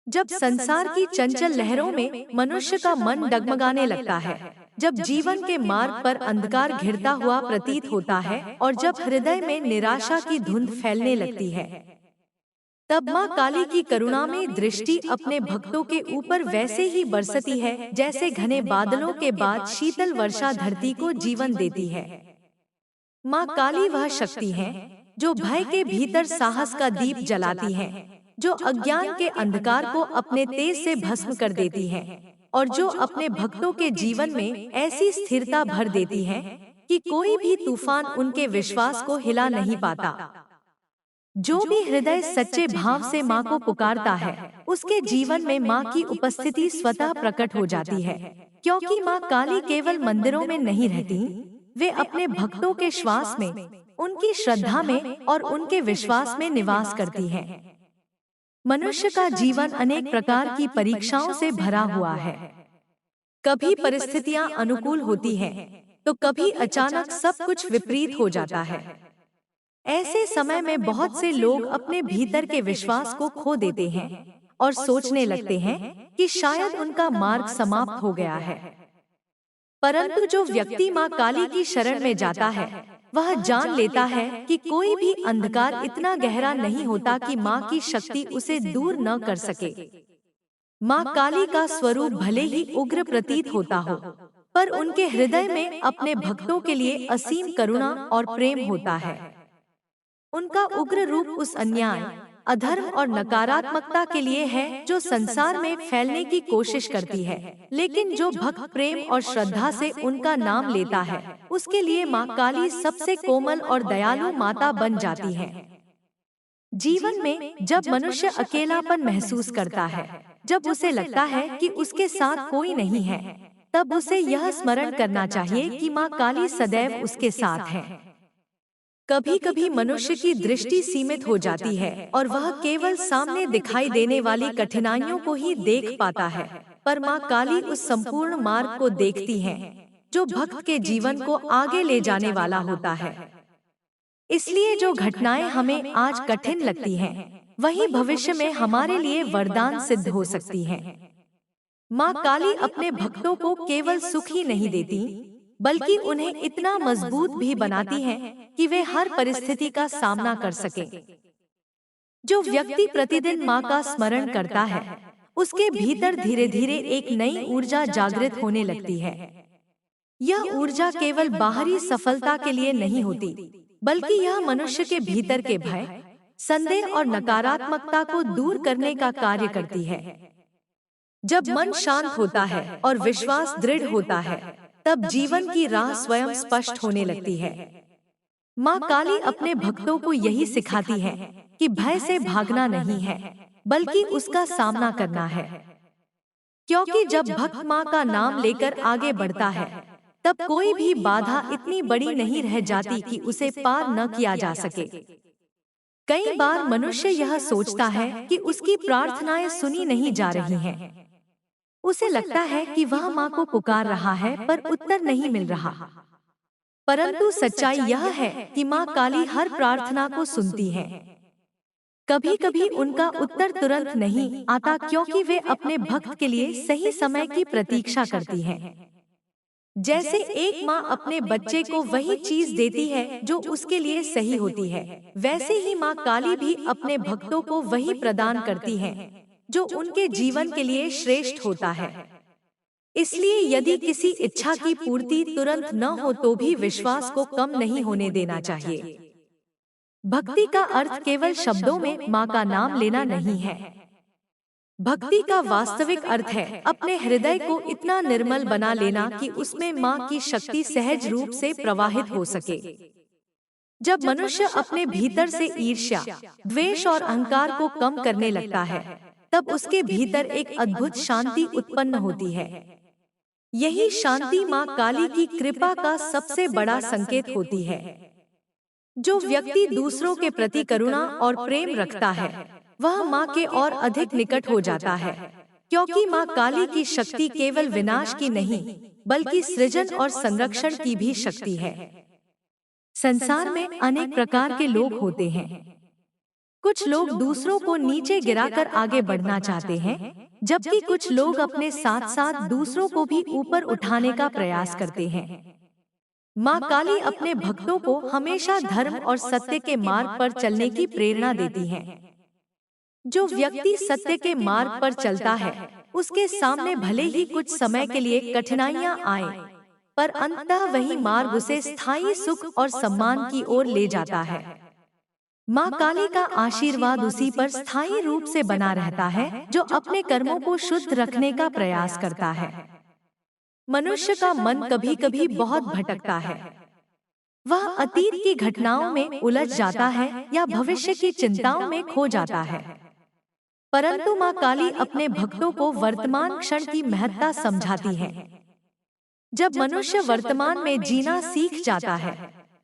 जब संसार की चंचल लहरों में मनुष्य का मन डगमगाने लगता है, जब जीवन के मार्ग पर अंधकार घिरता हुआ प्रतीत होता है और जब हृदय में निराशा की धुंध फैलने लगती है, तब माँ काली की करुणा में दृष्टि अपने भक्तों के ऊपर वैसे ही बरसती है जैसे घने बादलों के बाद शीतल वर्षा धरती को जीवन देती है। माँ काली वह शक्ति है जो भय के भीतर साहस का दीप जलाती है, जो अज्ञान के अंधकार को अपने तेज से भस्म कर देती है और जो अपने भक्तों के जीवन में ऐसी स्थिरता भर देती है कि कोई भी तूफान उनके विश्वास को हिला नहीं पाता। जो भी हृदय सच्चे भाव से माँ को पुकारता है, उसके जीवन में माँ की उपस्थिति स्वतः प्रकट हो जाती है, क्योंकि माँ काली केवल मंदिरों में नहीं रहती, वे अपने भक्तों के श्वास में, उनकी श्रद्धा में और उनके विश्वास में निवास करती हैं। मनुष्य का जीवन अनेक प्रकार की परीक्षाओं से भरा हुआ है। कभी परिस्थितियां अनुकूल होती हैं, तो कभी अचानक सब कुछ विपरीत हो जाता है। ऐसे समय में बहुत से लोग अपने भीतर के विश्वास को खो देते हैं और सोचने लगते हैं कि शायद उनका मार्ग समाप्त हो गया है। परंतु जो व्यक्ति माँ काली की शरण में जाता है, वह जान लेता है कि कोई भी अंधकार इतना गहरा नहीं होता कि माँ की शक्ति उसे दूर न कर सके। माँ काली का स्वरूप भले ही उग्र प्रतीत होता हो, पर उनके हृदय में अपने भक्तों के लिए असीम करुणा और प्रेम होता है। उनका उग्र रूप उस अन्याय, अधर्म और नकारात्मकता के लिए है जो संसार में फैलने की कोशिश करती है, लेकिन जो भक्त प्रेम और श्रद्धा से उनका नाम लेता है, उसके लिए माँ काली सबसे कोमल और दयालु माता बन जाती है। जीवन में जब मनुष्य अकेलापन महसूस करता है, जब उसे लगता है कि उसके साथ कोई नहीं है, तब उसे यह स्मरण करना चाहिए कि माँ काली सदैव उसके साथ है। कभी कभी मनुष्य की दृष्टि सीमित हो जाती है और वह केवल सामने दिखाई देने वाली कठिनाइयों को ही देख पाता है, पर माँ काली उस संपूर्ण मार्ग को देखती है जो भक्त के जीवन को आगे ले जाने वाला होता है। इसलिए जो घटनाएं हमें आज कठिन लगती हैं, वही भविष्य में हमारे लिए वरदान सिद्ध हो सकती हैं। माँ काली अपने भक्तों को केवल सुख ही नहीं देती, बल्कि उन्हें इतना मजबूत भी बनाती हैं कि वे हर परिस्थिति का सामना कर सकें। जो व्यक्ति प्रतिदिन माँ का स्मरण करता है, उसके भीतर धीरे धीरे एक नई ऊर्जा जागृत होने लगती है। यह ऊर्जा केवल बाहरी सफलता के लिए नहीं होती, बल्कि यह मनुष्य के भीतर के भय, संदेह और नकारात्मकता को दूर करने का कार्य करती है। जब मन शांत होता है और विश्वास दृढ़ होता है, तब जीवन की राह स्वयं स्पष्ट होने लगती है। माँ काली अपने भक्तों को यही सिखाती है कि भय से भागना नहीं है, बल्कि उसका सामना करना है। क्योंकि जब भक्त माँ का नाम लेकर आगे बढ़ता है, तब कोई भी बाधा इतनी बड़ी नहीं रह जाती कि उसे पार न किया जा सके। कई बार मनुष्य यह सोचता है कि उसकी प्रार्थनाएं सुनी नहीं जा रही हैं। उसे लगता है कि वह माँ को पुकार रहा है, पर उत्तर नहीं मिल रहा। परंतु सच्चाई यह है कि माँ काली हर प्रार्थना को सुनती है। कभी कभी उनका उत्तर तुरंत नहीं आता, क्योंकि वे अपने भक्त के लिए सही समय की प्रतीक्षा करती हैं। जैसे एक माँ अपने बच्चे को वही चीज देती है जो उसके लिए सही होती है, वैसे ही माँ काली भी अपने भक्तों को वही प्रदान करती है जो उनके जीवन के लिए श्रेष्ठ होता है। इसलिए यदि किसी इच्छा की पूर्ति तुरंत न हो तो भी विश्वास को कम नहीं होने देना चाहिए। भक्ति का अर्थ केवल शब्दों में माँ का नाम लेना नहीं है। भक्ति का वास्तविक अर्थ है अपने हृदय को इतना निर्मल बना लेना कि उसमें माँ की शक्ति सहज रूप से प्रवाहित हो सके। जब मनुष्य अपने भीतर से ईर्ष्या, द्वेष और अहंकार को कम करने लगता है, तब उसके भीतर एक अद्भुत शांति उत्पन्न होती है। यही शांति माँ काली की कृपा का सबसे बड़ा संकेत होती है। जो व्यक्ति दूसरों के प्रति करुणा और प्रेम रखता है, वह माँ के और अधिक निकट हो जाता है, क्योंकि माँ काली की शक्ति केवल विनाश की नहीं, बल्कि सृजन और संरक्षण की भी शक्ति है। संसार में अनेक प्रकार के लोग होते हैं। कुछ लोग दूसरों को नीचे गिराकर आगे बढ़ना चाहते हैं, जबकि कुछ लोग अपने साथ साथ दूसरों को भी ऊपर उठाने का प्रयास करते हैं। माँ काली अपने भक्तों को हमेशा धर्म और सत्य के मार्ग पर चलने की प्रेरणा देती हैं। जो व्यक्ति सत्य के मार्ग पर चलता है, उसके सामने भले ही कुछ समय के लिए कठिनाइयां आए, पर अंततः वही मार्ग उसे स्थायी सुख और सम्मान की ओर ले जाता है। माँ काली का आशीर्वाद उसी पर स्थायी रूप से बना रहता है जो अपने कर्मों को शुद्ध रखने का प्रयास करता है। मनुष्य का मन कभी कभी बहुत भटकता है। वह अतीत की घटनाओं में उलझ जाता है या भविष्य की चिंताओं में खो जाता है। परंतु माँ काली अपने भक्तों को वर्तमान क्षण की महत्ता समझाती है। जब मनुष्य वर्तमान में जीना सीख जाता है,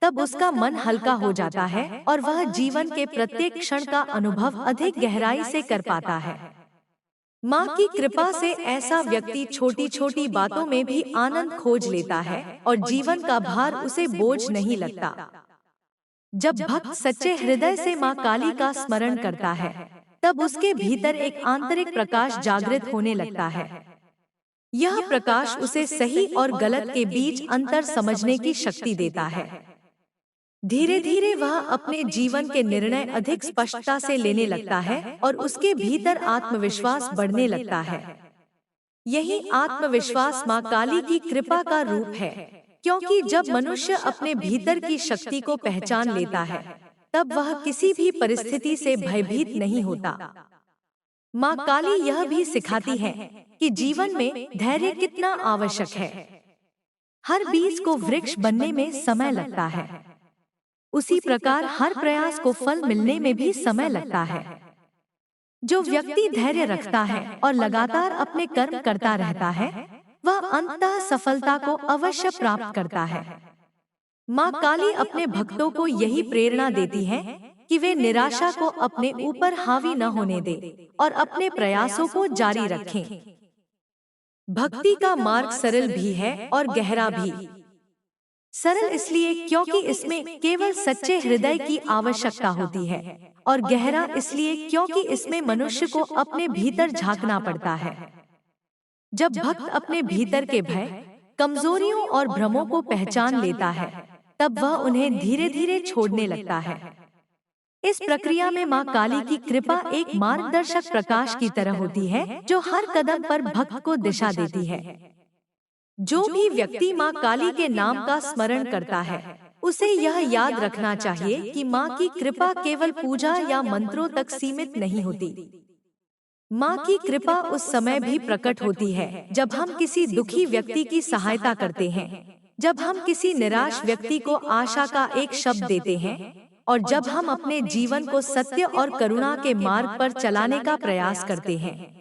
तब उसका मन हल्का हो जाता है और वह जीवन के प्रत्येक क्षण का अनुभव अधिक गहराई से कर पाता है। माँ की कृपा से ऐसा व्यक्ति छोटी छोटी बातों में भी आनंद खोज लेता है और जीवन का भार उसे बोझ नहीं लगता। जब भक्त सच्चे हृदय से माँ काली का स्मरण करता है, तब उसके भीतर एक आंतरिक प्रकाश जागृत होने लगता है। यह प्रकाश उसे सही और गलत के बीच अंतर समझने की शक्ति देता है। धीरे धीरे वह अपने जीवन के निर्णय अधिक स्पष्टता से लेने लगता है और उसके भीतर आत्मविश्वास बढ़ने लगता है। यही आत्मविश्वास माँ काली की कृपा का रूप है, क्योंकि जब मनुष्य अपने भीतर की शक्ति को पहचान लेता है, तब वह किसी भी परिस्थिति से भयभीत नहीं होता। माँ काली यह भी सिखाती है कि जीवन में धैर्य कितना आवश्यक है। हर बीज को वृक्ष बनने में समय लगता है, उसी प्रकार हर प्रयास को फल मिलने में भी समय लगता है। जो व्यक्ति धैर्य रखता है और लगातार अपने कर्म करता रहता है, वह अंततः सफलता को अवश्य प्राप्त करता है। माँ काली अपने भक्तों को यही प्रेरणा देती है कि वे निराशा को अपने ऊपर हावी न होने दें और अपने प्रयासों को जारी रखें। भक्ति का मार्ग सरल भी है और गहरा भी। सरल इसलिए क्योंकि इसमें केवल सच्चे हृदय की आवश्यकता होती है, और गहरा इसलिए क्योंकि इसमें मनुष्य को अपने भीतर झांकना पड़ता है। जब भक्त अपने भीतर के भय, कमजोरियों और भ्रमों को पहचान लेता है, तब वह उन्हें धीरे धीरे छोड़ने लगता है। इस प्रक्रिया में माँ काली की कृपा एक मार्गदर्शक प्रकाश की तरह होती है, जो हर कदम पर भक्त को दिशा देती है। जो भी व्यक्ति माँ काली के नाम का स्मरण करता है, उसे यह याद रखना चाहिए कि माँ की कृपा केवल पूजा या मंत्रों तक सीमित नहीं होती। माँ की कृपा उस समय भी प्रकट होती है जब हम किसी दुखी व्यक्ति की सहायता करते हैं, जब हम किसी निराश व्यक्ति को आशा का एक शब्द देते हैं, और जब हम अपने जीवन को सत्य और करुणा के मार्ग पर चलाने का प्रयास करते हैं।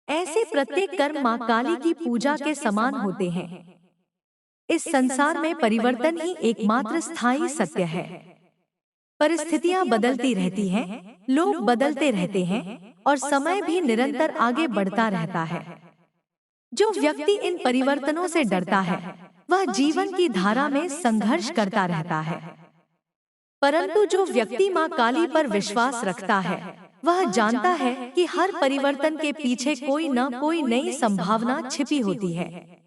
ऐसे प्रत्येक कर्म माँ काली की पूजा के समान होते हैं। इस संसार में परिवर्तन ही एकमात्र स्थायी सत्य है। परिस्थितियां बदलती रहती हैं, लोग बदलते रहते हैं, और समय भी निरंतर आगे बढ़ता रहता है। जो व्यक्ति इन परिवर्तनों से डरता है, वह जीवन की धारा में संघर्ष करता रहता है। परंतु जो व्यक्ति माँ काली पर विश्वास रखता है, वह जानता है कि हर परिवर्तन के पीछे कोई न कोई नई संभावना छिपी होती है।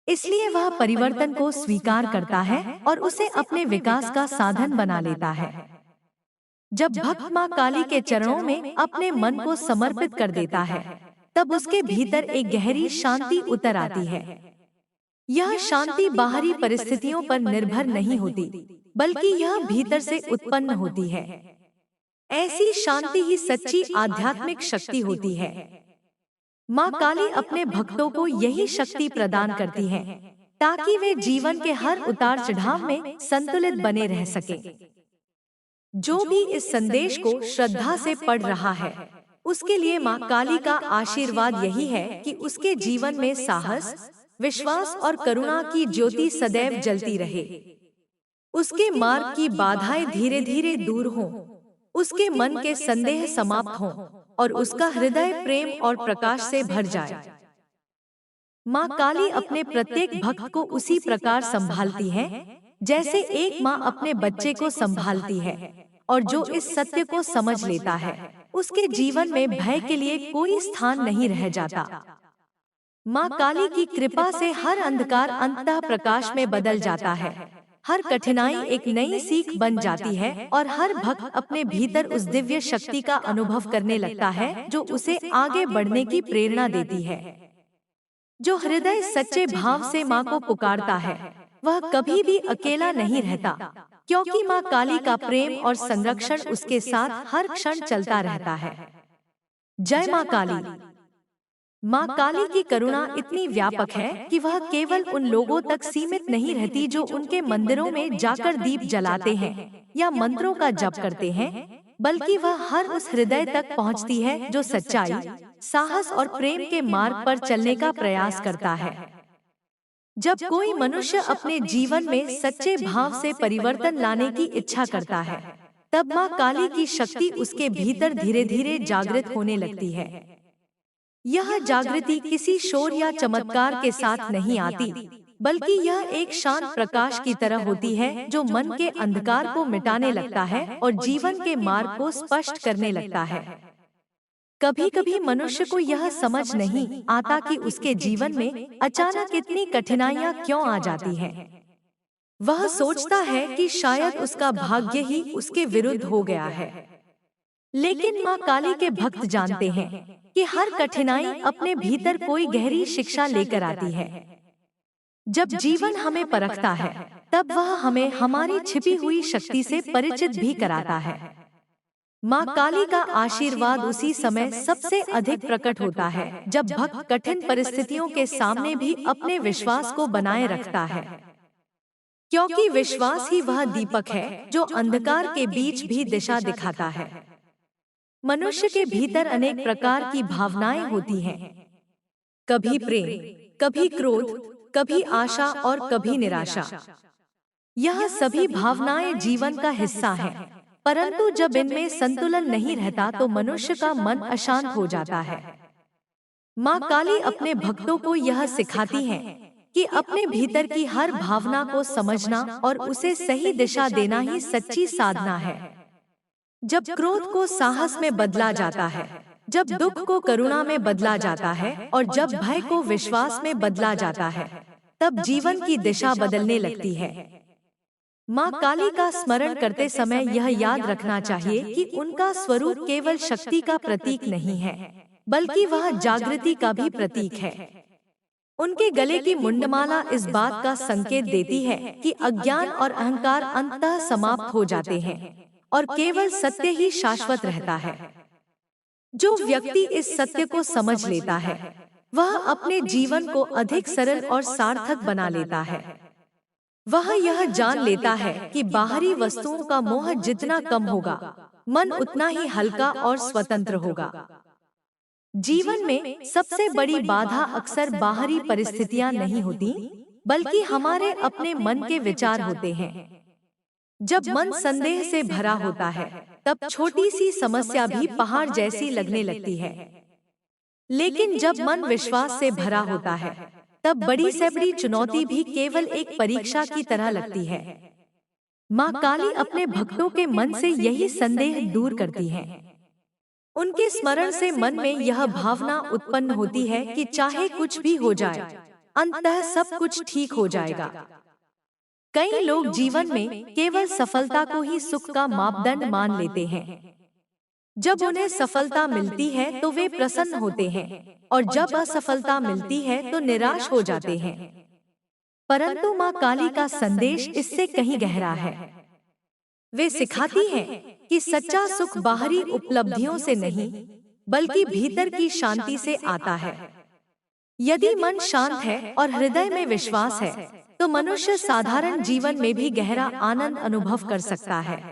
इसलिए वह परिवर्तन को स्वीकार करता है और उसे अपने विकास का साधन बना लेता है। जब भक्त माँ काली के चरणों में अपने मन को समर्पित कर देता है, तब उसके भीतर एक गहरी शांति उतर आती है। यह शांति बाहरी परिस्थितियों पर निर्भर नहीं होती, बल्कि यह भीतर से उत्पन्न होती है। ऐसी शांति ही सच्ची आध्यात्मिक शक्ति होती है। माँ काली अपने भक्तों को यही शक्ति प्रदान करती है, ताकि वे जीवन के हर उतार चढ़ाव में संतुलित बने रह सकें। जो भी इस संदेश को श्रद्धा से पढ़ रहा है, उसके लिए माँ काली का आशीर्वाद यही है कि उसके जीवन में साहस, विश्वास और करुणा की ज्योति सदैव जलती रहे। उसके मार्ग की बाधाएं धीरे धीरे दूर हों, उसके मन के संदेह समाप्त हों और उसका हृदय प्रेम और प्रकाश से भर जाए। माँ काली अपने प्रत्येक भक्त को उसी प्रकार संभालती है, जैसे एक माँ अपने बच्चे को संभालती है, और जो इस सत्य को समझ लेता है उसके जीवन में भय के लिए कोई स्थान नहीं रह जाता। माँ काली की कृपा से हर अंधकार अंततः प्रकाश में बदल जाता है, हर कठिनाई एक नई सीख बन जाती है और हर भक्त अपने भीतर उस दिव्य शक्ति का अनुभव करने लगता है जो उसे आगे बढ़ने की प्रेरणा देती है। जो हृदय सच्चे भाव से माँ को पुकारता है वह कभी भी अकेला नहीं रहता, क्योंकि माँ काली का प्रेम और संरक्षण उसके साथ हर क्षण चलता रहता है। जय माँ काली। माँ काली की करुणा इतनी व्यापक है कि वह केवल उन लोगों तक सीमित नहीं रहती जो उनके मंदिरों में जाकर दीप जलाते हैं या मंत्रों का जप करते हैं, बल्कि वह हर उस हृदय तक पहुँचती है जो सच्चाई, साहस और प्रेम के मार्ग पर चलने का प्रयास करता है। जब कोई मनुष्य अपने जीवन में सच्चे भाव से परिवर्तन लाने की इच्छा करता है, तब माँ काली की शक्ति उसके भीतर धीरे धीरे जागृत होने लगती है। यह जागृति किसी शोर या चमत्कार के साथ नहीं आती, बल्कि यह एक शांत प्रकाश की तरह होती है जो मन के अंधकार को मिटाने लगता है और जीवन के मार्ग को स्पष्ट करने लगता है। कभी कभी मनुष्य को यह समझ नहीं आता कि उसके जीवन में अचानक इतनी कठिनाइयाँ क्यों आ जाती हैं। वह सोचता है कि शायद उसका भाग्य ही उसके विरुद्ध हो गया है। लेकिन माँ काली के भक्त जानते हैं कि हर कठिनाई अपने भीतर कोई गहरी शिक्षा लेकर आती है। जब जीवन हमें परखता है, तब वह हमें हमारी छिपी हुई शक्ति से परिचित भी कराता है। माँ काली का आशीर्वाद उसी समय सबसे अधिक प्रकट होता है जब भक्त कठिन परिस्थितियों के सामने भी अपने विश्वास को बनाए रखता है, क्योंकि विश्वास ही वह दीपक है जो अंधकार के बीच भी दिशा दिखाता है। मनुष्य के भीतर अनेक प्रकार की भावनाएं होती हैं, कभी प्रेम, कभी क्रोध, कभी आशा और कभी निराशा। यह सभी भावनाएं जीवन का हिस्सा हैं, परंतु जब इनमें संतुलन नहीं रहता तो मनुष्य का मन अशांत हो जाता है। माँ काली अपने भक्तों को यह सिखाती हैं कि अपने भीतर की हर भावना को समझना और उसे सही दिशा देना ही सच्ची साधना है। जब क्रोध को साहस में बदला जाता है, जब दुख को करुणा में बदला जाता है और जब भय को विश्वास में बदला जाता है, तब जीवन की दिशा बदलने लगती है। माँ काली का स्मरण करते समय यह याद रखना चाहिए कि उनका स्वरूप केवल शक्ति का प्रतीक नहीं है, बल्कि वह जागृति का भी प्रतीक है। उनके गले की मुंडमाला इस बात का संकेत देती है कि अज्ञान और अहंकार अंततः समाप्त हो जाते हैं और केवल सत्य ही शाश्वत रहता है। जो व्यक्ति इस सत्य को समझ लेता है, वह अपने जीवन को अधिक सरल और सार्थक बना लेता है। वह यह जान लेता है कि बाहरी वस्तुओं का मोह जितना कम होगा, मन उतना ही हल्का और स्वतंत्र होगा। जीवन में सबसे बड़ी बाधा अक्सर बाहरी परिस्थितियां नहीं होती, बल्कि हमारे अपने मन के विचार होते हैं। जब मन संदेह से भरा होता है, तब छोटी सी समस्या भी पहाड़ जैसी लगने लगती है। लेकिन जब मन विश्वास से भरा होता है, तब बड़ी से बड़ी चुनौती भी केवल एक परीक्षा की तरह लगती है। माँ काली अपने भक्तों के मन से यही संदेह दूर करती है। उनके स्मरण से मन में यह भावना उत्पन्न होती है कि चाहे कुछ भी हो जाए, अंततः सब कुछ ठीक हो जाएगा। कई लोग जीवन में केवल सफलता को ही सुख का मापदंड मान लेते हैं। जब उन्हें सफलता मिलती है तो वे प्रसन्न होते हैं, और जब असफलता मिलती है तो निराश हो जाते हैं। परंतु माँ काली का संदेश इससे कहीं गहरा है। वे सिखाती हैं कि सच्चा सुख बाहरी उपलब्धियों से नहीं, बल्कि भीतर की शांति से आता है। यदि मन शांत है और हृदय में विश्वास है, तो मनुष्य साधारण जीवन में भी गहरा आनंद अनुभव कर सकता है।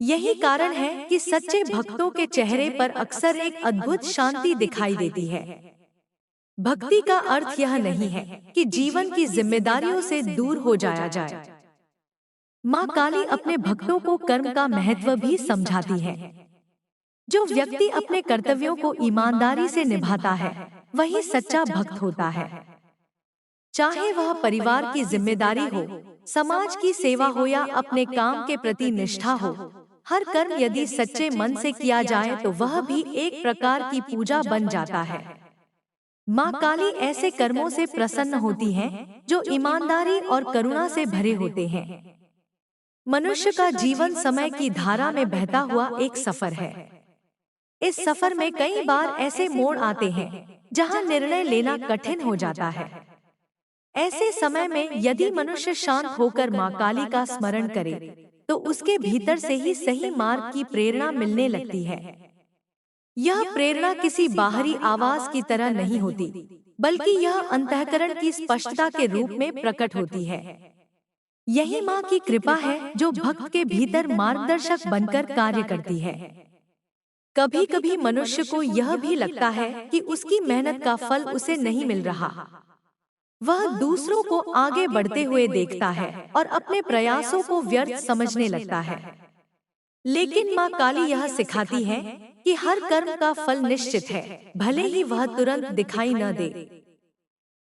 यही कारण है कि सच्चे भक्तों के चेहरे पर अक्सर एक अद्भुत शांति दिखाई देती है। भक्ति का अर्थ यह नहीं है कि जीवन की जिम्मेदारियों से दूर हो जाया जाए। माँ काली अपने भक्तों को कर्म का महत्व भी समझाती है। जो व्यक्ति अपने कर्तव्यों को ईमानदारी से निभाता है, वही सच्चा भक्त होता है। चाहे वह परिवार की जिम्मेदारी हो, समाज की सेवा हो या अपने काम के प्रति निष्ठा हो, हर कर्म यदि सच्चे मन से किया जाए तो वह भी एक प्रकार की पूजा बन जाता है। माँ काली ऐसे कर्मों से प्रसन्न होती हैं जो ईमानदारी और करुणा से भरे होते हैं। मनुष्य का जीवन समय की धारा में बहता हुआ एक सफर है। इस सफर में कई बार ऐसे मोड़ आते हैं जहाँ निर्णय लेना कठिन हो जाता है। ऐसे समय में यदि मनुष्य शांत होकर माँ काली का स्मरण करे तो उसके भीतर से ही सही मार्ग की प्रेरणा मिलने लगती है। यह प्रेरणा किसी बाहरी आवाज की तरह नहीं होती, बल्कि यह अंतःकरण की स्पष्टता के रूप में प्रकट होती है। यही माँ की कृपा है जो भक्त के भीतर मार्गदर्शक बनकर कार्य करती है। कभी कभी मनुष्य को यह भी लगता है कि उसकी मेहनत का फल उसे नहीं मिल रहा। वह दूसरों को आगे बढ़ते हुए देखता है और अपने प्रयासों को व्यर्थ समझने लगता है। लेकिन माँ काली यह सिखाती है कि हर कर्म का फल निश्चित है, भले ही वह तुरंत दिखाई न दे।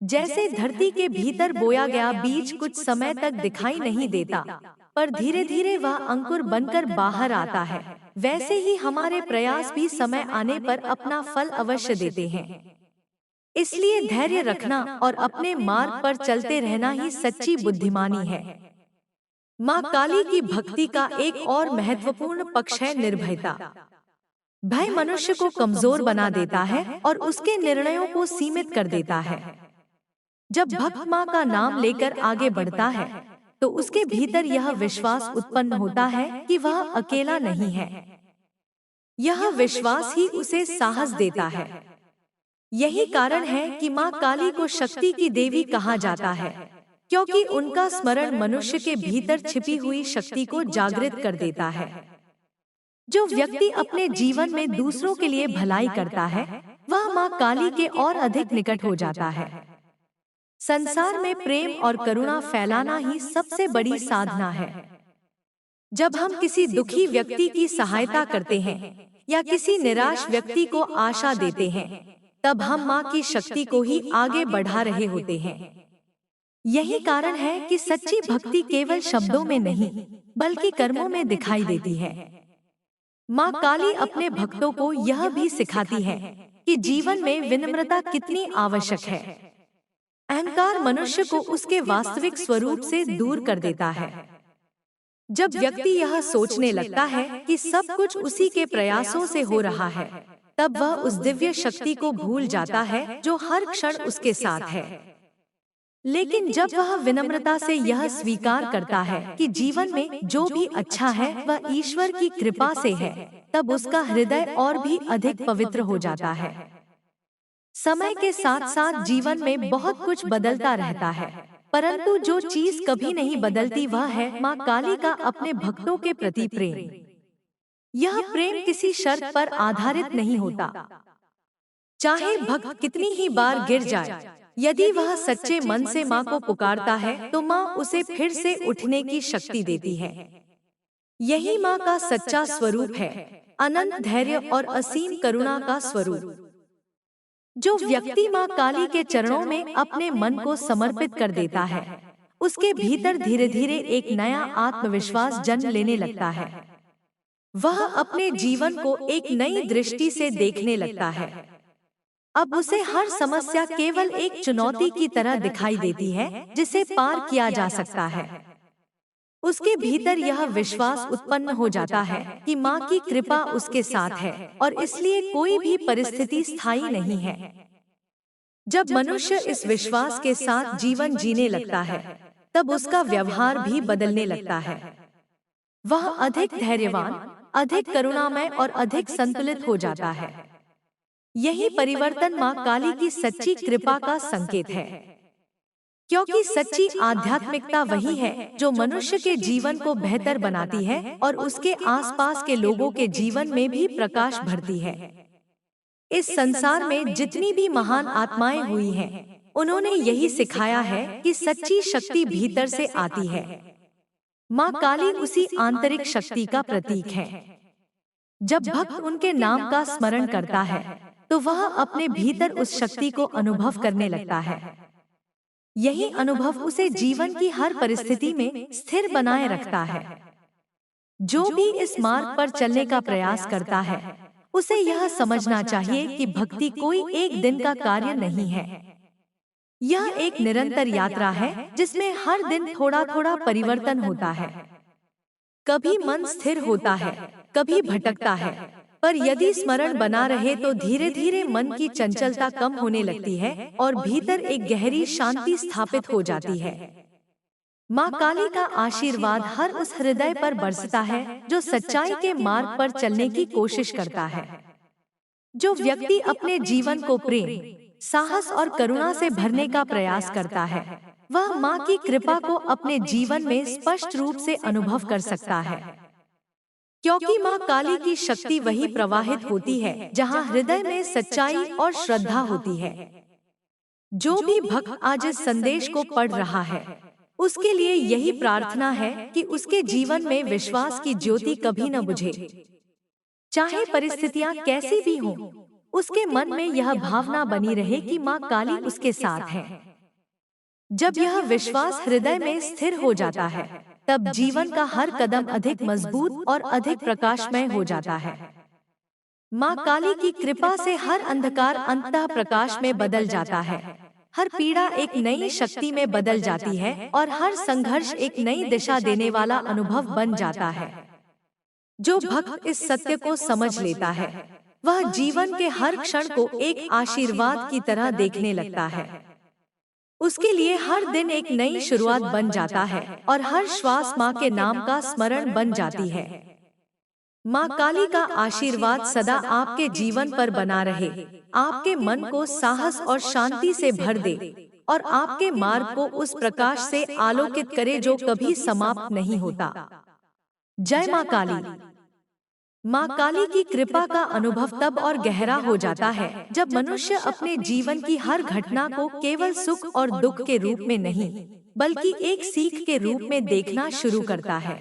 जैसे धरती के भीतर बोया गया बीज कुछ समय तक दिखाई नहीं देता, पर धीरे धीरे वह अंकुर बनकर बाहर आता है, वैसे ही हमारे प्रयास भी समय आने पर अपना फल अवश्य देते हैं। इसलिए धैर्य रखना और अपने मार्ग पर चलते रहना ही सच्ची बुद्धिमानी है। माँ काली की भक्ति का एक और महत्वपूर्ण पक्ष है निर्भयता। भय मनुष्य को कमजोर बना देता है और उसके निर्णयों को सीमित कर देता है। जब भक्त माँ का नाम लेकर आगे बढ़ता है तो उसके भीतर यह विश्वास उत्पन्न होता है कि वह अकेला नहीं है। यह विश्वास ही उसे साहस देता है। यही कारण है कि माँ काली को शक्ति की देवी कहा जाता है, क्योंकि उनका स्मरण मनुष्य के भीतर छिपी हुई शक्ति को जागृत कर देता है। जो व्यक्ति अपने जीवन में दूसरों के लिए भलाई करता है, वह माँ काली के और अधिक निकट हो जाता है। संसार में प्रेम और करुणा फैलाना ही सबसे बड़ी साधना है। जब हम किसी दुखी व्यक्ति की सहायता करते हैं या किसी निराश व्यक्ति को आशा देते हैं, तब हम माँ की शक्ति को ही आगे बढ़ा रहे होते हैं। यही कारण है कि सच्ची भक्ति केवल शब्दों में नहीं, बल्कि कर्मों में दिखाई देती है। माँ काली अपने भक्तों को यह भी सिखाती है कि जीवन में विनम्रता कितनी आवश्यक है। अहंकार मनुष्य को उसके वास्तविक स्वरूप से दूर कर देता है। जब व्यक्ति यह सोचने लगता है कि सब कुछ उसी के प्रयासों से हो रहा है, तब वह उस दिव्य शक्ति को भूल जाता है जो हर क्षण उसके साथ है। लेकिन जब वह विनम्रता से यह स्वीकार करता है कि जीवन में जो भी अच्छा है वह ईश्वर की कृपा से है, तब उसका हृदय और भी अधिक पवित्र हो जाता है। समय के साथ साथ जीवन में बहुत कुछ बदलता रहता है, परंतु जो चीज कभी नहीं बदलती वह है माँ काली का अपने भक्तों के प्रति प्रेम। यह प्रेम किसी शर्त पर आधारित नहीं होता। चाहे भक्त कितनी ही बार गिर जाए, यदि वह सच्चे मन से माँ को पुकारता है तो माँ उसे फिर से उठने की शक्ति देती है। यही माँ का सच्चा स्वरूप है, अनंत धैर्य और असीम करुणा का स्वरूप। जो व्यक्ति माँ काली के चरणों में अपने मन को समर्पित कर देता है, उसके भीतर धीरे धीरे एक नया आत्मविश्वास जन्म लेने लगता है। वह अपने जीवन को एक नई दृष्टि से देखने लगता है। अब उसे हर समस्या केवल एक चुनौती की तरह दिखाई देती है जिसे पार किया जा सकता है। उसके भीतर यह विश्वास उत्पन्न हो जाता है कि माँ की कृपा उसके साथ है और इसलिए कोई भी परिस्थिति स्थायी नहीं है। जब मनुष्य इस विश्वास के साथ जीवन जीने लगता है, तब उसका व्यवहार भी बदलने लगता है। वह अधिक धैर्यवान, अधिक करुणामय और अधिक संतुलित हो जाता है। यही परिवर्तन माँ काली की सच्ची कृपा का संकेत है, क्योंकि सच्ची आध्यात्मिकता वही है जो मनुष्य के जीवन को बेहतर बनाती है और उसके आसपास के लोगों के जीवन में भी प्रकाश भरती है। इस संसार में जितनी भी महान आत्माएं हुई हैं, उन्होंने यही सिखाया है कि सच्ची शक्ति भीतर से आती है। माँ काली उसी आंतरिक शक्ति का प्रतीक है। जब भक्त उनके नाम का स्मरण करता है, तो वह अपने भीतर उस शक्ति को अनुभव करने लगता है। यही अनुभव उसे जीवन की हर परिस्थिति में स्थिर बनाए रखता है। जो भी इस मार्ग पर चलने का प्रयास करता है, उसे यह समझना चाहिए कि भक्ति कोई एक दिन का कार्य नहीं है। यह एक निरंतर यात्रा है जिसमें हर दिन थोड़ा थोड़ा परिवर्तन होता है। कभी मन स्थिर होता है, कभी भटकता है, पर यदि स्मरण बना रहे तो धीरे धीरे मन की चंचलता कम होने लगती है और भीतर एक गहरी शांति स्थापित हो जाती है। माँ काली का आशीर्वाद हर उस हृदय पर बरसता है जो सच्चाई के मार्ग पर चलने की कोशिश करता है। जो व्यक्ति अपने जीवन को प्रेम, साहस और करुणा से भरने का प्रयास करता है, वह माँ की कृपा को अपने जीवन में स्पष्ट रूप से अनुभव कर सकता है। क्योंकि माँ काली की शक्ति वही प्रवाहित होती है जहाँ हृदय में सच्चाई और श्रद्धा होती है। जो भी भक्त आज इस संदेश को पढ़ रहा है, उसके लिए यही प्रार्थना है कि उसके जीवन में विश्वास की ज्योति कभी न बुझे। चाहे परिस्थितियां कैसी भी हों, उसके मन में यह भावना बनी रहे कि माँ काली उसके साथ है। जब यह विश्वास हृदय में स्थिर हो जाता है, तब जीवन का हर कदम अधिक मजबूत और अधिक प्रकाशमय हो जाता है। माँ काली की कृपा से हर अंधकार अंततः प्रकाश में बदल जाता है, हर पीड़ा एक नई शक्ति में बदल जाती है और हर संघर्ष एक नई दिशा देने वाला अनुभव बन जाता है। जो भक्त इस सत्य को समझ लेता है, वह जीवन के हर क्षण को एक आशीर्वाद की तरह देखने लगता है। उसके लिए हर दिन एक नई शुरुआत बन जाता है और हर श्वास माँ के नाम का स्मरण बन जाती है। माँ काली का आशीर्वाद सदा आपके जीवन पर बना रहे, आपके मन को साहस और शांति से भर दे और आपके मार्ग को उस प्रकाश से आलोकित करे जो कभी समाप्त नहीं होता। जय माँ काली। माँ काली की कृपा का अनुभव तब और गहरा हो जाता है जब मनुष्य अपने जीवन की हर घटना को केवल सुख और दुख के रूप में नहीं, बल्कि एक सीख के रूप में देखना शुरू करता है।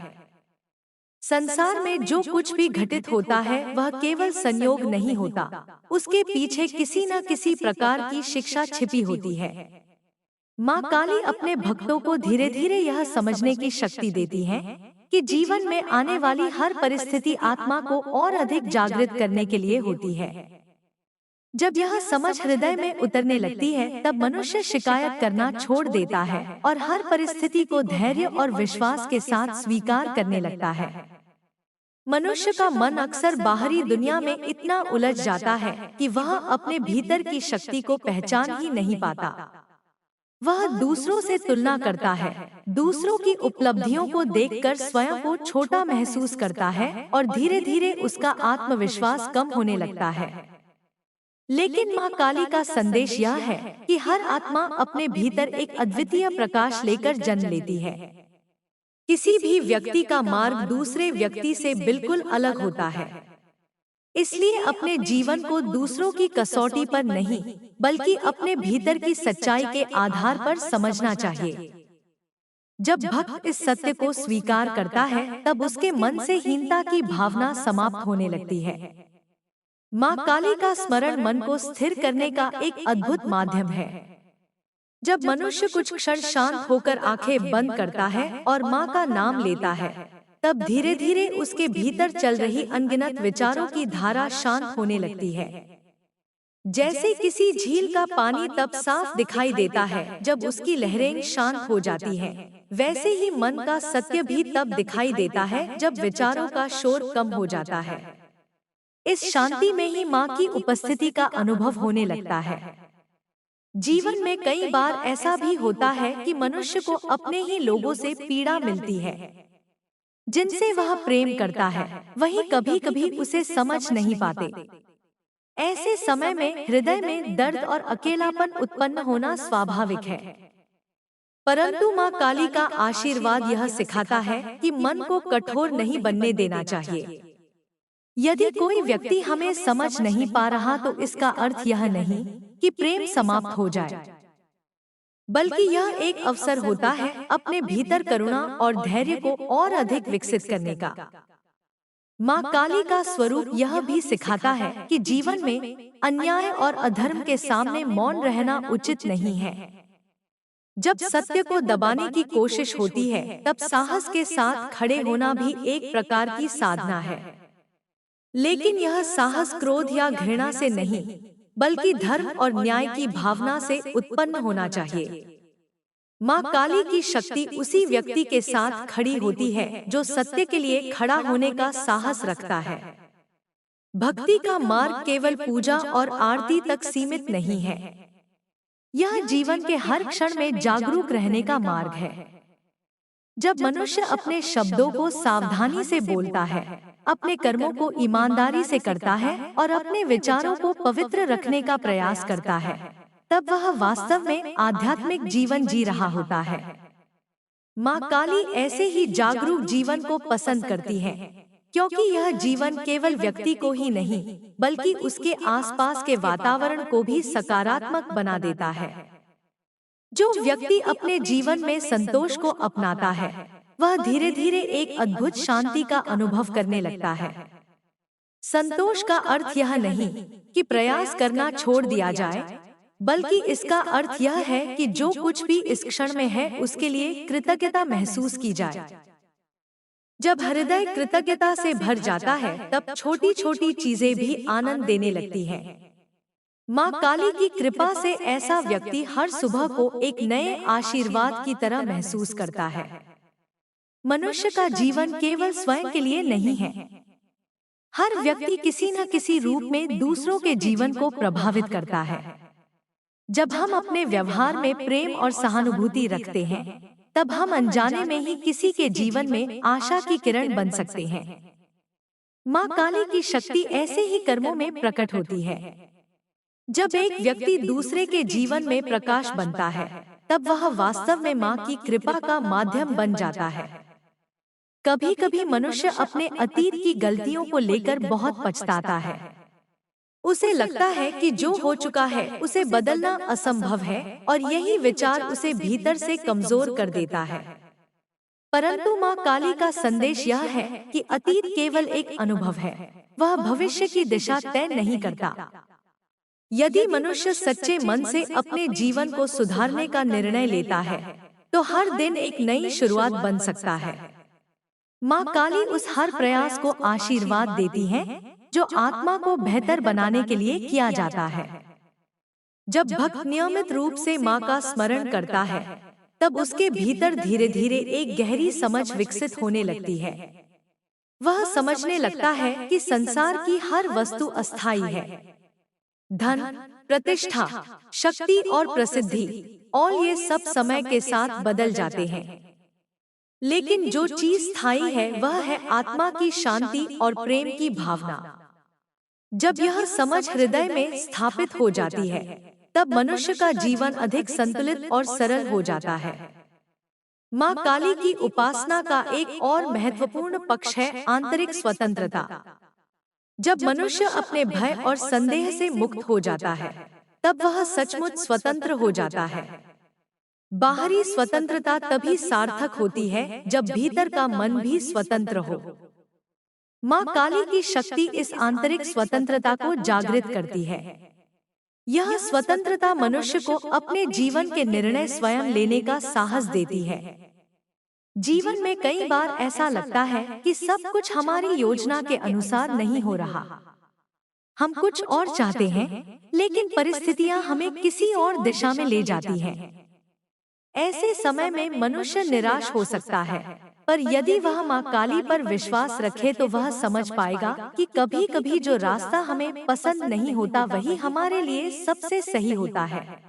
संसार में जो कुछ भी घटित होता है वह केवल संयोग नहीं होता, उसके पीछे किसी न किसी प्रकार की शिक्षा छिपी होती है। माँ काली अपने भक्तों को धीरे धीरे यह समझने की शक्ति देती है कि जीवन में आने वाली हर परिस्थिति आत्मा को और अधिक जागृत करने के लिए होती है। जब यह समझ हृदय में उतरने लगती है, तब मनुष्य शिकायत करना छोड़ देता है और हर परिस्थिति को धैर्य और विश्वास के साथ स्वीकार करने लगता है। मनुष्य का मन अक्सर बाहरी दुनिया में इतना उलझ जाता है कि वह अपने भीतर की शक्ति को पहचान ही नहीं पाता। वह दूसरों से तुलना करता है, दूसरों की उपलब्धियों को देखकर स्वयं को छोटा महसूस करता है और धीरे धीरे उसका आत्मविश्वास कम होने लगता है। लेकिन माँ काली का संदेश यह है कि हर आत्मा अपने भीतर एक अद्वितीय प्रकाश लेकर जन्म लेती है। किसी भी व्यक्ति का मार्ग दूसरे व्यक्ति से बिल्कुल अलग होता है। इसलिए अपने जीवन को दूसरों की कसौटी पर नहीं, बल्कि अपने भीतर की सच्चाई के आधार पर समझना चाहिए। जब भक्त इस सत्य को स्वीकार करता है, तब उसके मन से हीनता की भावना समाप्त होने लगती है। माँ काली का स्मरण मन को स्थिर करने का एक अद्भुत माध्यम है। जब मनुष्य कुछ क्षण शांत होकर आंखें बंद करता है और माँ का नाम लेता है, तब धीरे धीरे उसके भीतर चल रही अनगिनत विचारों की धारा शांत होने लगती है। जैसे किसी झील का पानी तब साफ दिखाई देता है जब उसकी लहरें शांत हो जाती हैं, वैसे ही मन का सत्य भी तब दिखाई देता है जब विचारों का शोर कम हो जाता है। इस शांति में ही माँ की उपस्थिति का अनुभव होने लगता है। जीवन में कई बार ऐसा भी होता है कि मनुष्य को अपने ही लोगों से पीड़ा मिलती है, जिनसे वह प्रेम करता है, वही कभी कभी उसे समझ नहीं पाते। ऐसे समय में हृदय में दर्द और अकेलापन उत्पन्न होना स्वाभाविक है। परंतु माँ काली का आशीर्वाद यह सिखाता है कि मन को कठोर नहीं बनने देना चाहिए। यदि कोई व्यक्ति हमें समझ नहीं पा रहा तो इसका अर्थ यह नहीं कि प्रेम समाप्त हो जाए, बल्कि यह एक अवसर होता है अपने भीतर करुणा और धैर्य को और अधिक विकसित करने का। माँ काली का स्वरूप यह भी सिखाता है कि जीवन में अन्याय और अधर्म के सामने मौन रहना उचित नहीं है। जब सत्य को दबाने की कोशिश होती है, तब साहस के साथ खड़े होना भी एक प्रकार की साधना है। लेकिन यह साहस क्रोध या घृणा से नहीं, बल्कि धर्म और न्याय की भावना से उत्पन्न होना चाहिए। माँ काली की शक्ति उसी व्यक्ति के साथ खड़ी होती है जो सत्य के लिए खड़ा होने का साहस रखता है। भक्ति का मार्ग केवल पूजा और आरती तक सीमित नहीं है। यह जीवन के हर क्षण में जागरूक रहने का मार्ग है। जब मनुष्य अपने शब्दों को सावधानी से बोलता है, अपने कर्मों को ईमानदारी से करता है और अपने विचारों को पवित्र रखने का प्रयास करता है, तब वह वास्तव में आध्यात्मिक जीवन जी रहा होता है। माँ काली ऐसे ही जागरूक जीवन को पसंद करती है, क्योंकि यह जीवन केवल व्यक्ति को ही नहीं, बल्कि उसके आसपास के वातावरण को भी सकारात्मक बना देता है। जो व्यक्ति अपने जीवन में संतोष को अपनाता है, वह धीरे धीरे एक अद्भुत शांति का अनुभव करने लगता है। संतोष का अर्थ यह नहीं कि प्रयास करना छोड़ दिया जाए, बल्कि इसका अर्थ यह है कि जो कुछ भी इस क्षण में है उसके लिए कृतज्ञता महसूस की जाए। जब हृदय कृतज्ञता से भर जाता है, तब छोटी छोटी चीजें भी आनंद देने लगती हैं। माँ काली की कृपा से ऐसा व्यक्ति हर सुबह को एक नए आशीर्वाद की तरह महसूस करता है। मनुष्य का जीवन केवल स्वयं के लिए नहीं है। हर व्यक्ति किसी न किसी रूप में दूसरों के जीवन को प्रभावित करता है। जब हम अपने व्यवहार में प्रेम और सहानुभूति रखते हैं, तब हम अनजाने में ही किसी के जीवन में आशा की किरण बन सकते हैं। माँ काली की शक्ति ऐसे ही कर्मों में प्रकट होती है। जब एक व्यक्ति दूसरे के जीवन में प्रकाश बनता है, तब वह वास्तव में माँ की कृपा का माध्यम बन जाता है। कभी कभी मनुष्य अपने अतीत की गलतियों को लेकर बहुत पछताता है। उसे लगता है कि जो हो चुका है उसे बदलना असंभव है और यही विचार उसे भीतर से कमजोर कर देता है। परंतु माँ काली का संदेश यह है कि अतीत केवल एक अनुभव है, वह भविष्य की दिशा तय नहीं करता। यदि मनुष्य सच्चे मन से अपने जीवन को सुधारने का निर्णय लेता है, तो हर दिन एक नई शुरुआत बन सकता है। माँ काली उस हर प्रयास को आशीर्वाद देती है जो आत्मा को बेहतर बनाने के लिए किया जाता है। जब भक्त नियमित रूप से माँ का स्मरण करता है, तब उसके भीतर धीरे धीरे एक गहरी समझ विकसित होने लगती है। वह समझने लगता है कि संसार की हर वस्तु अस्थायी है। धन, प्रतिष्ठा, शक्ति और प्रसिद्धि, और ये सब समय के साथ बदल जाते हैं। लेकिन जो चीज स्थायी है वह है आत्मा की शांति और प्रेम की भावना। जब यह समझ हृदय में स्थापित हो जाती है, तब मनुष्य का जीवन अधिक संतुलित और सरल हो जाता है। माँ काली की उपासना का एक और महत्वपूर्ण पक्ष है आंतरिक स्वतंत्रता। जब मनुष्य अपने भय और संदेह से मुक्त हो जाता है, तब वह सचमुच स्वतंत्र हो जाता है। बाहरी स्वतंत्रता तभी सार्थक होती है जब भीतर का मन भी स्वतंत्र हो। माँ काली की शक्ति इस आंतरिक स्वतंत्रता को जागृत करती है। यह स्वतंत्रता मनुष्य को अपने जीवन के निर्णय स्वयं लेने का साहस देती है। जीवन में कई बार ऐसा लगता है कि सब कुछ हमारी योजना के अनुसार नहीं हो रहा। हम कुछ और चाहते हैं, लेकिन परिस्थितियां हमें किसी और दिशा में ले जाती हैं। ऐसे समय में मनुष्य निराश हो सकता है, पर यदि वह माँ काली पर विश्वास रखे तो वह समझ पाएगा कि कभी कभी जो रास्ता हमें पसंद नहीं होता वही हमारे लिए सबसे सही होता है।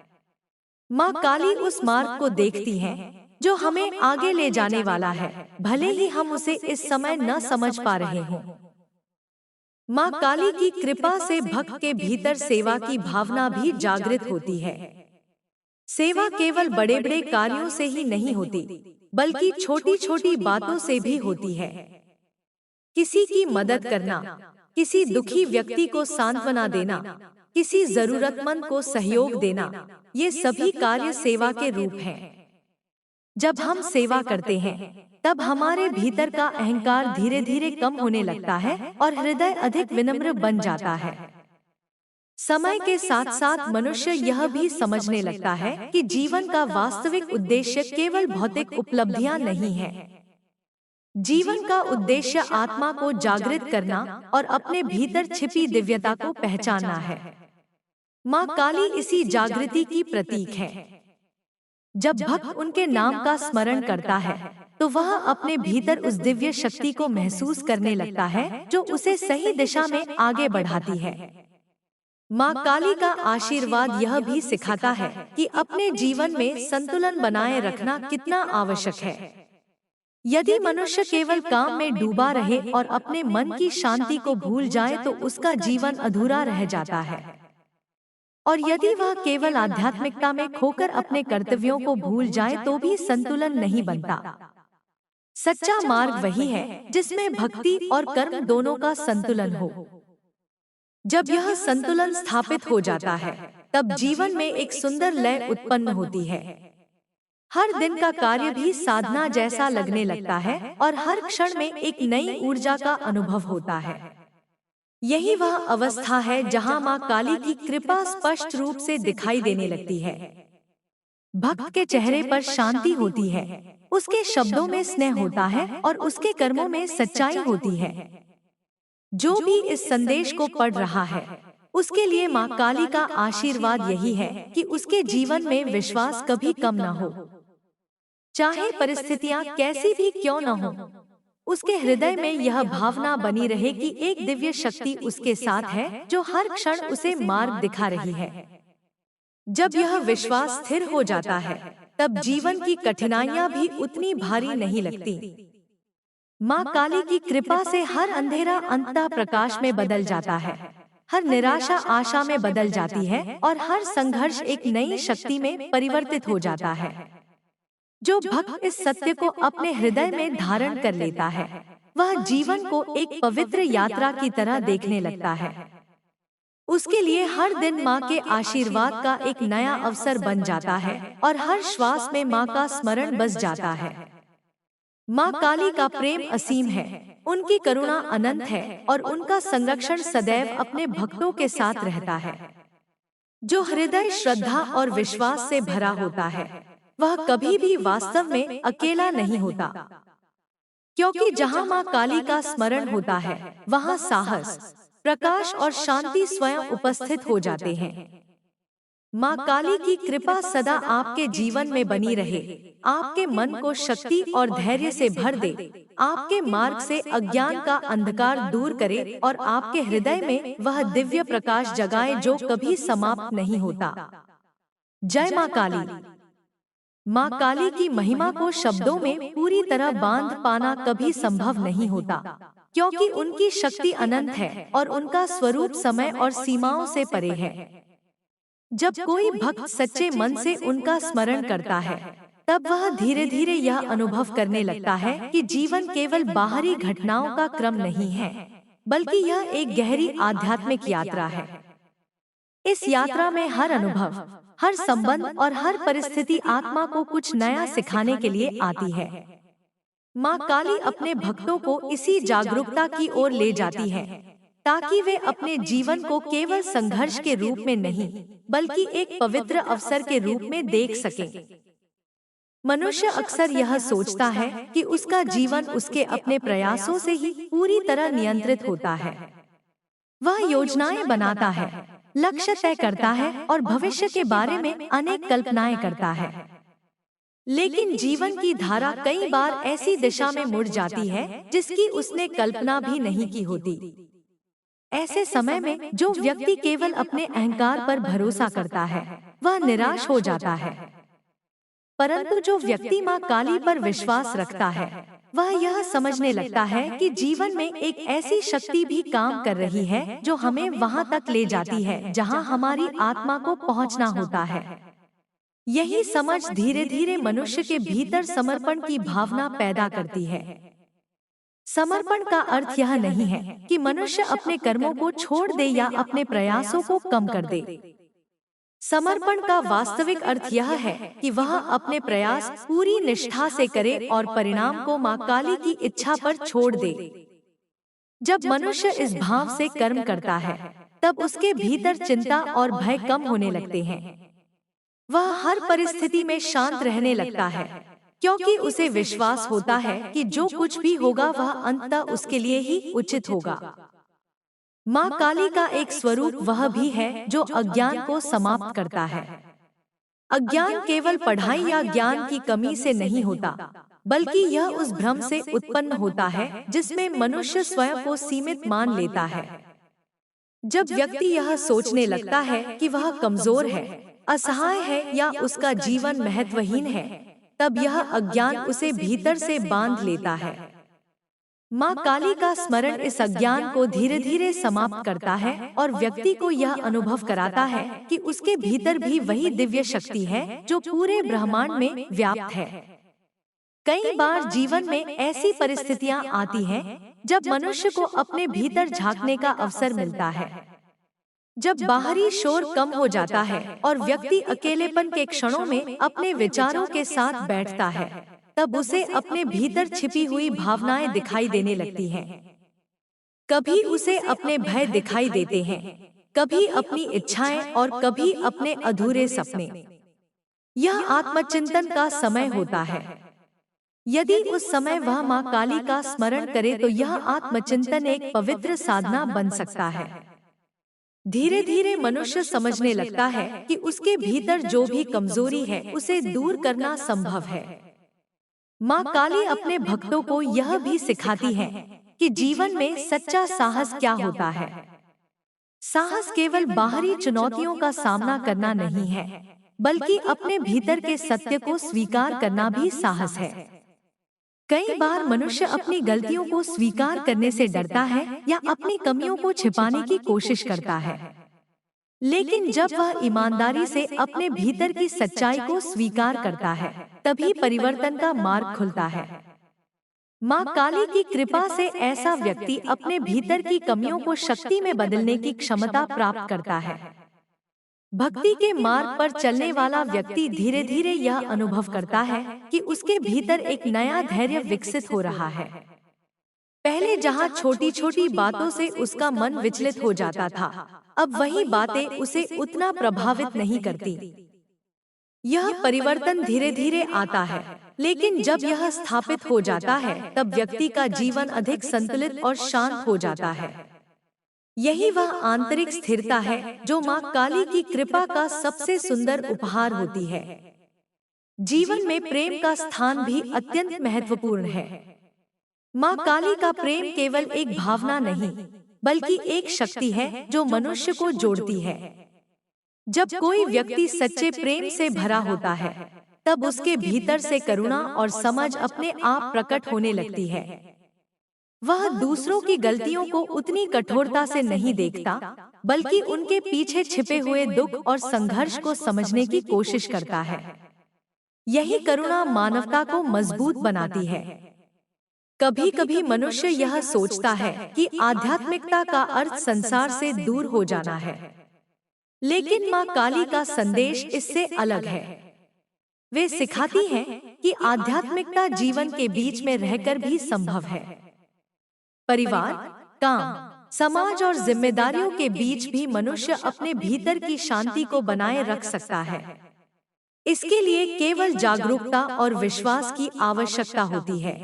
माँ काली उस मार्ग को देखती है जो हमें आगे ले जाने वाला है, भले ही हम उसे इस समय न समझ पा रहे हों। माँ काली की कृपा से भक्त के भीतर सेवा की भावना भी जागृत होती है। सेवा केवल बड़े बड़े कार्यों से ही नहीं होती, बल्कि छोटी छोटी बातों से भी होती है। किसी की मदद करना, किसी दुखी व्यक्ति को सांत्वना देना, किसी जरूरतमंद को सहयोग देना, ये सभी कार्य सेवा के रूप हैं। जब हम सेवा करते हैं, तब हमारे भीतर का अहंकार धीरे धीरे कम होने लगता है और हृदय अधिक विनम्र बन जाता है। समय के साथ साथ मनुष्य यह भी समझने लगता है कि जीवन का वास्तविक उद्देश्य केवल भौतिक उपलब्धियां नहीं है। जीवन का उद्देश्य आत्मा को जागृत करना और अपने भीतर छिपी दिव्यता को पहचानना है। माँ काली इसी जागृति की प्रतीक है। जब भक्त उनके नाम का स्मरण करता है तो वह अपने भीतर उस दिव्य शक्ति को महसूस करने लगता है जो उसे सही दिशा में आगे बढ़ाती है। माँ काली का आशीर्वाद यह भी सिखाता है कि अपने जीवन में संतुलन बनाए रखना कितना आवश्यक है। यदि मनुष्य केवल काम में डूबा रहे और अपने मन की शांति को भूल जाए तो उसका जीवन अधूरा रह जाता है। और यदि वह केवल आध्यात्मिकता में खोकर अपने कर्तव्यों को भूल जाए तो भी संतुलन नहीं बनता। सच्चा मार्ग वही है जिसमें भक्ति और कर्म दोनों का संतुलन हो। जब यह संतुलन स्थापित हो जाता है तब जीवन में एक सुंदर लय उत्पन्न होती है। हर दिन का कार्य भी साधना जैसा लगने लगता है और हर क्षण में एक नई ऊर्जा का अनुभव होता है। यही वह अवस्था है जहां माँ काली की कृपा स्पष्ट रूप से दिखाई देने लगती है। भक्त के चेहरे पर शांति होती है, उसके शब्दों में स्नेह होता है और उसके कर्मों में सच्चाई होती है। जो भी इस संदेश को पढ़ रहा है उसके लिए माँ काली का आशीर्वाद यही है कि उसके जीवन में विश्वास कभी कम न हो। चाहे परिस्थितियां कैसी भी क्यों न हो, उसके हृदय में यह भावना बनी रहे कि एक दिव्य शक्ति उसके साथ है जो हर क्षण उसे मार्ग दिखा रही है। जब यह विश्वास स्थिर हो जाता है तब जीवन की कठिनाइयां भी उतनी भारी नहीं लगती। माँ काली की कृपा से हर अंधेरा अंततः प्रकाश में बदल जाता है, हर निराशा आशा में बदल जाती है और हर संघर्ष एक नई शक्ति में परिवर्तित हो जाता है। जो भक्त इस सत्य को अपने हृदय में धारण कर लेता है वह जीवन को एक पवित्र यात्रा की तरह देखने लगता है। उसके लिए हर दिन माँ के आशीर्वाद का एक नया अवसर बन जाता है और हर श्वास में माँ का स्मरण बस जाता है। माँ काली का प्रेम असीम है, उनकी करुणा अनंत है और उनका संरक्षण सदैव अपने भक्तों के साथ रहता है। जो हृदय श्रद्धा और विश्वास से भरा होता है वह कभी भी वास्तव में अकेला नहीं होता, क्योंकि जहाँ माँ काली का स्मरण होता है वहाँ साहस, प्रकाश और शांति स्वयं उपस्थित हो जाते हैं। माँ काली की कृपा सदा आपके जीवन में बनी रहे, आपके मन को शक्ति और धैर्य से भर दे, आपके मार्ग से अज्ञान का अंधकार दूर करे और आपके हृदय में वह दिव्य प्रकाश जगाए जो कभी समाप्त नहीं होता। जय माँ काली। माँ काली की महिमा को शब्दों में पूरी तरह बांध पाना कभी संभव नहीं होता, क्योंकि उनकी शक्ति अनंत है और उनका स्वरूप समय और सीमाओं से परे है। जब कोई भक्त सच्चे मन से उनका स्मरण करता है तब वह धीरे धीरे यह अनुभव करने लगता है कि जीवन केवल बाहरी घटनाओं का क्रम नहीं है, बल्कि यह एक गहरी आध्यात्मिक यात्रा है। इस यात्रा में हर अनुभव, हर संबंध और हर परिस्थिति आत्मा को कुछ नया सिखाने के लिए आती है। माँ काली अपने भक्तों को इसी जागरूकता की ओर ले जाती है ताकि वे अपने जीवन को केवल संघर्ष के रूप में नहीं बल्कि एक पवित्र अवसर के रूप में देख सकें। मनुष्य अक्सर यह सोचता है कि उसका जीवन उसके अपने प्रयासों से ही पूरी तरह नियंत्रित होता है। वह योजनाएं बनाता है, लक्ष्य तय करता है और भविष्य के बारे में अनेक कल्पनाएं करता है। लेकिन जीवन की धारा कई बार ऐसी दिशा में मुड़ जाती है जिसकी उसने कल्पना भी नहीं की होती। ऐसे समय में जो व्यक्ति केवल अपने अहंकार पर भरोसा करता है वह निराश हो जाता है, परंतु जो व्यक्ति माँ काली पर विश्वास रखता है वह यह समझने लगता है कि जीवन में एक ऐसी शक्ति भी काम कर रही है जो हमें वहां तक ले जाती है जहां हमारी आत्मा को पहुंचना होता है। यही समझ धीरे धीरे मनुष्य के भीतर समर्पण की भावना पैदा करती है। समर्पण का अर्थ यह नहीं है कि मनुष्य अपने कर्मों को छोड़ दे या अपने प्रयासों को कम कर दे। समर्पण का वास्तविक अर्थ यह है कि वह अपने प्रयास पूरी निष्ठा से करे और परिणाम को माँ काली की इच्छा पर छोड़ दे। जब मनुष्य इस भाव से कर्म करता है, तब उसके भीतर चिंता और भय कम होने लगते हैं। वह हर परिस्थिति में शांत रहने लगता है, क्योंकि उसे विश्वास होता है कि जो कुछ भी होगा वह अंततः उसके लिए ही उचित होगा। माँ काली का एक स्वरूप वह भी है जो अज्ञान को समाप्त करता है। अज्ञान केवल पढ़ाई या ज्ञान की कमी से नहीं होता, बल्कि यह उस भ्रम से उत्पन्न होता है जिसमें मनुष्य स्वयं को सीमित मान लेता है। जब व्यक्ति यह सोचने लगता है कि वह कमजोर है, असहाय है या उसका जीवन महत्वहीन है, तब यह अज्ञान उसे भीतर से बांध लेता है। माँ काली का स्मरण इस अज्ञान को धीरे धीरे समाप्त करता है और व्यक्ति को यह अनुभव कराता है कि उसके भीतर भी वही दिव्य शक्ति है जो पूरे ब्रह्मांड में व्याप्त है। कई बार जीवन में ऐसी परिस्थितियां आती हैं जब मनुष्य को अपने भीतर झांकने का अवसर मिलता है। जब बाहरी शोर कम हो जाता है और व्यक्ति अकेलेपन के क्षणों में अपने विचारों के साथ बैठता है, तब उसे अपने भीतर छिपी हुई भावनाएं दिखाई देने लगती हैं। कभी उसे अपने भय दिखाई देते हैं, कभी अपनी इच्छाएं और कभी अपने अधूरे सपने। यह आत्मचिंतन का समय होता है। यदि उस समय वह माँ काली का स्मरण करे तो यह आत्मचिंतन एक पवित्र साधना बन सकता है। धीरे धीरे मनुष्य समझने लगता है कि उसके भीतर जो भी कमजोरी है उसे दूर करना संभव है। माँ काली अपने भक्तों को यह भी सिखाती है कि जीवन में सच्चा साहस क्या होता है। साहस केवल बाहरी चुनौतियों का सामना करना नहीं है, बल्कि अपने भीतर के सत्य को स्वीकार करना भी साहस है। कई बार मनुष्य अपनी गलतियों को स्वीकार करने से डरता है या अपनी कमियों को छिपाने की कोशिश करता है। लेकिन जब वह ईमानदारी से अपने भीतर की सच्चाई को स्वीकार करता है, तभी परिवर्तन का मार्ग खुलता है। माँ काली की कृपा से ऐसा व्यक्ति अपने भीतर की कमियों को शक्ति में बदलने की क्षमता प्राप्त करता है। भक्ति के मार्ग पर चलने वाला व्यक्ति धीरे धीरे यह अनुभव करता है कि उसके भीतर एक नया धैर्य विकसित हो रहा है। पहले जहाँ छोटी छोटी बातों से उसका मन विचलित हो जाता था, अब वही बातें उसे उतना प्रभावित नहीं करती। यह परिवर्तन धीरे धीरे आता है, लेकिन जब यह स्थापित हो जाता है तब व्यक्ति का जीवन अधिक संतुलित और शांत हो जाता है। यही वह आंतरिक स्थिरता है जो माँ काली की कृपा का सबसे सुंदर उपहार होती है। जीवन में प्रेम का स्थान भी अत्यंत महत्वपूर्ण है। माँ काली का प्रेम केवल एक भावना नहीं, बल्कि एक शक्ति है जो मनुष्य को जोड़ती है। जब कोई व्यक्ति सच्चे प्रेम से भरा होता है, तब उसके भीतर से करुणा और समझ अपने आप प्रकट होने लगती है। वह दूसरों की गलतियों को उतनी कठोरता से नहीं देखता, बल्कि उनके पीछे छिपे हुए दुख और संघर्ष को समझने की कोशिश करता है। यही करुणा मानवता को मजबूत बनाती है। कभी कभी मनुष्य यह सोचता है कि आध्यात्मिकता का अर्थ संसार से दूर हो जाना है, लेकिन माँ काली का संदेश इससे अलग है। वे सिखाती हैं कि आध्यात्मिकता जीवन के बीच में रहकर भी संभव है। परिवार, काम, समाज और जिम्मेदारियों के बीच भी मनुष्य अपने भीतर की शांति को बनाए रख सकता है। इसके लिए केवल जागरूकता और विश्वास की आवश्यकता होती है।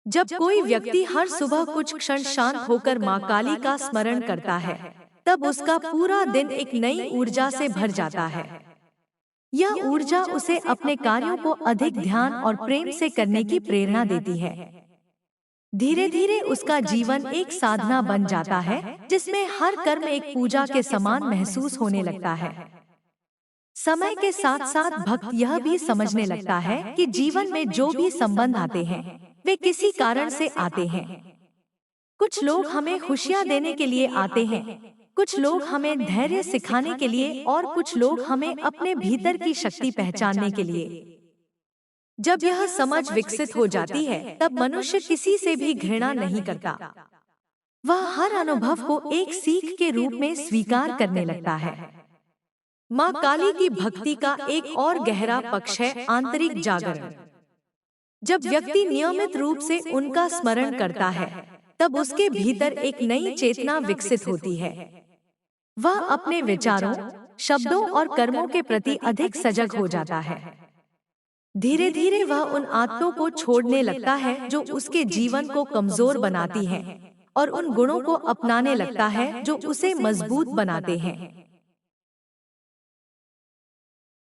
जब कोई व्यक्ति हर सुबह कुछ क्षण शांत होकर माँ काली का स्मरण करता है, तब उसका पूरा दिन एक नई ऊर्जा से भर जाता है। यह ऊर्जा उसे अपने कार्यों को अधिक ध्यान और प्रेम से करने की प्रेरणा देती है। धीरे धीरे उसका जीवन एक साधना बन जाता है, जिसमें हर कर्म एक पूजा के समान महसूस होने लगता है। समय के साथ साथ भक्त यह भी समझने लगता है कि जीवन में जो भी संबंध आते हैं, वे किसी कारण से आते हैं। कुछ लोग हमें खुशियां देने के लिए आते हैं, कुछ लोग हमें धैर्य सिखाने के लिए और कुछ लोग हमें अपने भीतर की शक्ति पहचानने के लिए। जब यह समझ विकसित हो जाती है, तब मनुष्य किसी से भी घृणा नहीं करता। वह हर अनुभव को एक सीख के रूप में स्वीकार करने लगता है। माँ काली की भक्ति का एक और गहरा पक्ष है आंतरिक जागरण। जब व्यक्ति नियमित रूप से उनका स्मरण करता है, तब उसके भीतर एक नई चेतना विकसित होती है। वह अपने विचारों, शब्दों और कर्मों के प्रति अधिक सजग हो जाता है। धीरे धीरे वह उन आदतों को छोड़ने लगता है जो उसके जीवन को कमजोर बनाती हैं, और उन गुणों को अपनाने लगता है जो उसे मजबूत बनाते हैं।